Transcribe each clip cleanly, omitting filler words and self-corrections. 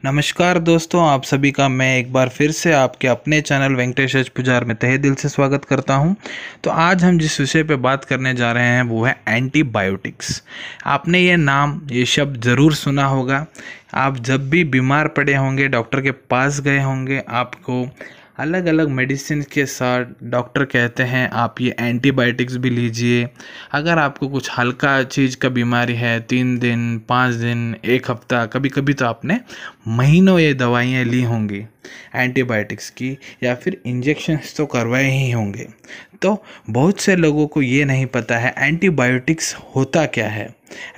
नमस्कार दोस्तों, आप सभी का मैं एक बार फिर से आपके अपने चैनल वेंकटेश एच पुजार में तहे दिल से स्वागत करता हूं। तो आज हम जिस विषय पे बात करने जा रहे हैं वो है एंटीबायोटिक्स। आपने ये शब्द ज़रूर सुना होगा। आप जब भी बीमार पड़े होंगे, डॉक्टर के पास गए होंगे, आपको अलग अलग मेडिसिन के साथ डॉक्टर कहते हैं आप ये एंटीबायोटिक्स भी लीजिए। अगर आपको कुछ हल्का चीज़ का बीमारी है, 3 दिन 5 दिन 1 हफ्ता, कभी कभी तो आपने महीनों ये दवाइयाँ ली होंगी एंटीबायोटिक्स की, या फिर इंजेक्शन्स तो करवाए ही होंगे। तो बहुत से लोगों को ये नहीं पता है एंटीबायोटिक्स होता क्या है,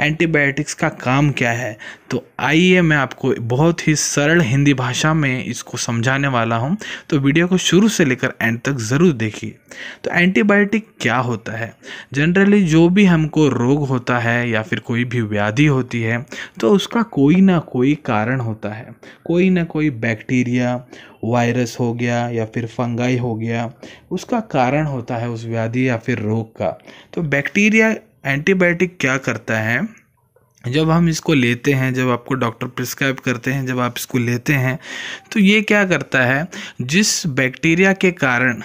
एंटीबायोटिक्स का काम क्या है। तो आइए मैं आपको बहुत ही सरल हिंदी भाषा में इसको समझाने वाला हूँ, तो वीडियो को शुरू से लेकर एंड तक ज़रूर देखिए। तो एंटीबायोटिक क्या होता है? जनरली जो भी हमको रोग होता है या फिर कोई भी व्याधि होती है तो उसका कोई ना कोई कारण होता है। कोई ना कोई बैक्टीरिया, वायरस हो गया या फिर फंगाई हो गया, उसका कारण होता है उस व्याधि या फिर रोग का। तो बैक्टीरिया एंटीबायोटिक क्या करता है, जब हम इसको लेते हैं, जब आपको डॉक्टर प्रिस्क्राइब करते हैं, जब आप इसको लेते हैं तो ये क्या करता है, जिस बैक्टीरिया के कारण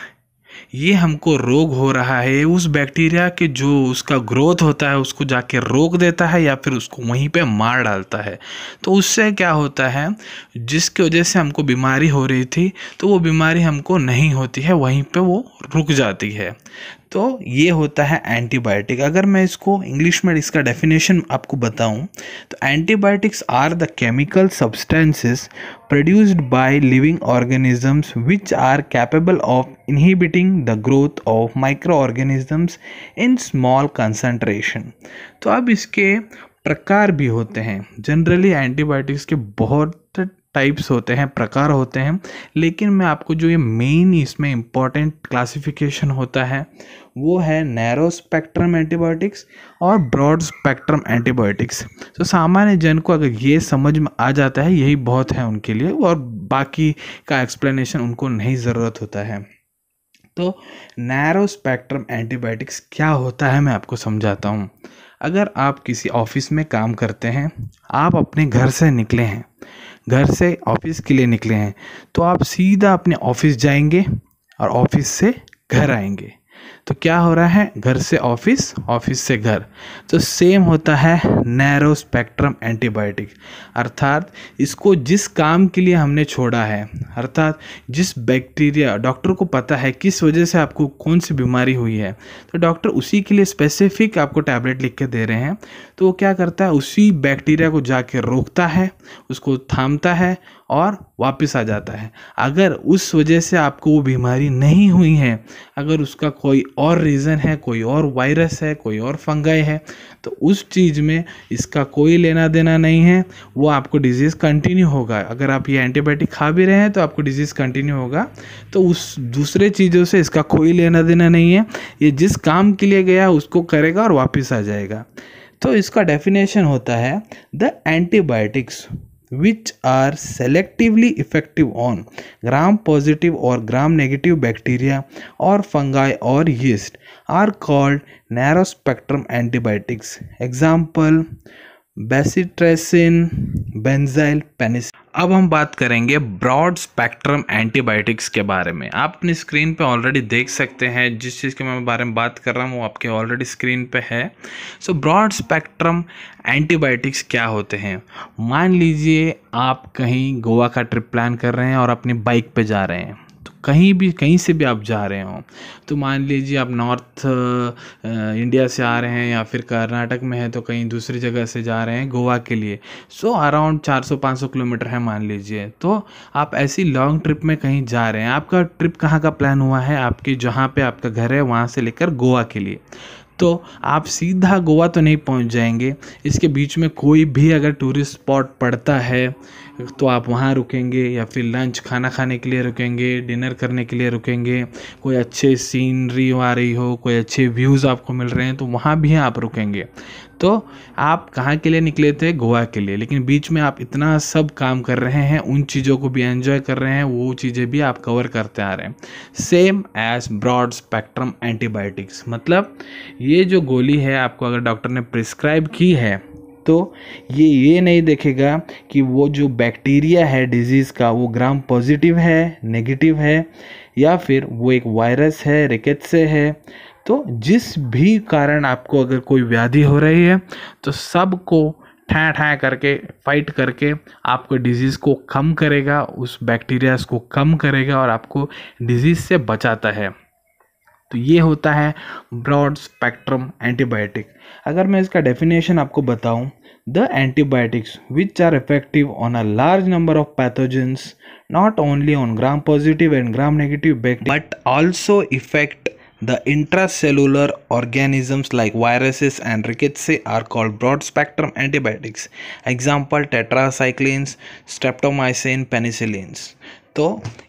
ये हमको रोग हो रहा है, उस बैक्टीरिया के जो उसका ग्रोथ होता है उसको जाके रोक देता है या फिर उसको वहीं पे मार डालता है। तो उससे क्या होता है, जिसकी वजह से हमको बीमारी हो रही थी तो वो बीमारी हमको नहीं होती है, वहीं पे वो रुक जाती है। तो ये होता है एंटीबायोटिक। अगर मैं इसको इंग्लिश में इसका डेफिनेशन आपको बताऊं तो antibiotics are the chemical substances produced by living organisms which are capable of inhibiting the growth of microorganisms in small concentration। तो अब इसके प्रकार भी होते हैं। जनरली एंटीबायोटिक्स के बहुत टाइप्स होते हैं, प्रकार होते हैं, लेकिन मैं आपको जो ये मेन इसमें इम्पॉर्टेंट क्लासिफिकेशन होता है वो है नैरो स्पेक्ट्रम एंटीबायोटिक्स और ब्रॉड स्पेक्ट्रम एंटीबायोटिक्स। तो सामान्य जन को अगर ये समझ में आ जाता है यही बहुत है उनके लिए, और बाकी का एक्सप्लेनेशन उनको नहीं ज़रूरत होता है। तो नैरो स्पेक्ट्रम एंटीबायोटिक्स क्या होता है मैं आपको समझाता हूँ। अगर आप किसी ऑफिस में काम करते हैं, आप अपने घर से निकले हैं, घर से ऑफिस के लिए निकले हैं, तो आप सीधा अपने ऑफिस जाएंगे और ऑफिस से घर आएंगे। तो क्या हो रहा है, घर से ऑफिस, ऑफिस से घर। तो सेम होता है नैरो स्पेक्ट्रम एंटीबायोटिक, अर्थात इसको जिस काम के लिए हमने छोड़ा है, अर्थात जिस बैक्टीरिया, डॉक्टर को पता है किस वजह से आपको कौन सी बीमारी हुई है, तो डॉक्टर उसी के लिए स्पेसिफिक आपको टैबलेट लिख के दे रहे हैं। तो वो क्या करता है, उसी बैक्टीरिया को जाके रोकता है, उसको थामता है और वापस आ जाता है। अगर उस वजह से आपको वो बीमारी नहीं हुई है, अगर उसका कोई और रीज़न है, कोई और वायरस है, कोई और फंगाई है, तो उस चीज़ में इसका कोई लेना देना नहीं है, वो आपको डिजीज़ कंटिन्यू होगा। अगर आप ये एंटीबायोटिक खा भी रहे हैं तो आपको डिजीज़ कंटिन्यू होगा। तो उस दूसरे चीज़ों से इसका कोई लेना देना नहीं है, ये जिस काम के लिए गया उसको करेगा और वापस आ जाएगा। तो इसका डेफिनेशन होता है the antibiotics which are selectively effective on gram positive or gram negative bacteria or fungi or yeast are called narrow spectrum antibiotics। Example bacitracin, benzyl penicillin. अब हम बात करेंगे ब्रॉड स्पेक्ट्रम एंटीबायोटिक्स के बारे में। आप अपनी स्क्रीन पे ऑलरेडी देख सकते हैं, जिस चीज़ के मैं बारे में बात कर रहा हूँ वो आपके ऑलरेडी स्क्रीन पे है। सो ब्रॉड स्पेक्ट्रम एंटीबायोटिक्स क्या होते हैं? मान लीजिए आप कहीं गोवा का ट्रिप प्लान कर रहे हैं और अपनी बाइक पे जा रहे हैं, तो कहीं से भी आप जा रहे हो, तो मान लीजिए आप नॉर्थ इंडिया से आ रहे हैं या फिर कर्नाटक में है तो कहीं दूसरी जगह से जा रहे हैं गोवा के लिए। सो अराउंड 400-500 किलोमीटर है मान लीजिए। तो आप ऐसी लॉन्ग ट्रिप में कहीं जा रहे हैं। आपका ट्रिप कहाँ का प्लान हुआ है? आपके जहाँ पे आपका घर है वहाँ से लेकर गोवा के लिए। तो आप सीधा गोवा तो नहीं पहुंच जाएंगे, इसके बीच में कोई भी अगर टूरिस्ट स्पॉट पड़ता है तो आप वहाँ रुकेंगे, या फिर लंच खाना खाने के लिए रुकेंगे, डिनर करने के लिए रुकेंगे, कोई अच्छे सीनरी आ रही हो, कोई अच्छे व्यूज़ आपको मिल रहे हैं तो वहाँ भी आप रुकेंगे। तो आप कहाँ के लिए निकले थे? गोवा के लिए, लेकिन बीच में आप इतना सब काम कर रहे हैं, उन चीज़ों को भी एंजॉय कर रहे हैं, वो चीज़ें भी आप कवर करते आ रहे हैं। Same as broad spectrum antibiotics, मतलब ये जो गोली है आपको अगर डॉक्टर ने प्रिस्क्राइब की है तो ये नहीं देखेगा कि वो जो बैक्टीरिया है डिजीज़ का वो ग्राम पॉजिटिव है, नेगेटिव है, या फिर वो एक वायरस है, रिकेट्स से है। तो जिस भी कारण आपको अगर कोई व्याधि हो रही है तो सबको ठा ठा करके फाइट करके आपको डिजीज़ को कम करेगा, उस बैक्टीरियाज को कम करेगा और आपको डिजीज़ से बचाता है। तो ये होता है ब्रॉड स्पेक्ट्रम एंटीबायोटिक। अगर मैं इसका डेफिनेशन आपको बताऊं, the antibiotics which are effective on a large number of pathogens, not only on gram positive and gram negative bacteria but also affect the intracellular organisms like viruses and rickettsiae are called broad spectrum antibiotics. Example tetracyclines, streptomycin, penicillins. तो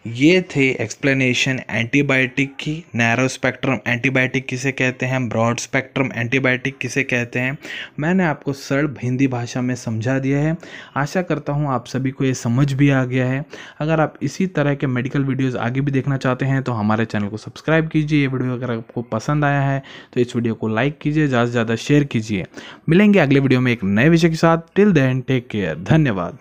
ये थे explanation antibiotic की। Narrow spectrum antibiotic किसे कहते हैं, broad spectrum antibiotic किसे कहते हैं, मैंने आपको सरल हिंदी भाषा में समझा दिया है। आशा करता हूँ आप सभी को ये समझ भी आ गया है। अगर आप इसी तरह के मेडिकल वीडियोज़ आगे भी देखना चाहते हैं तो हमारे चैनल को सब्सक्राइब कीजिए। ये वीडियो अगर आपको पसंद आया है तो इस वीडियो को लाइक कीजिए, ज़्यादा से ज़्यादा शेयर कीजिए। मिलेंगे अगले वीडियो में एक नए विषय के साथ। टिल देन टेक केयर, धन्यवाद।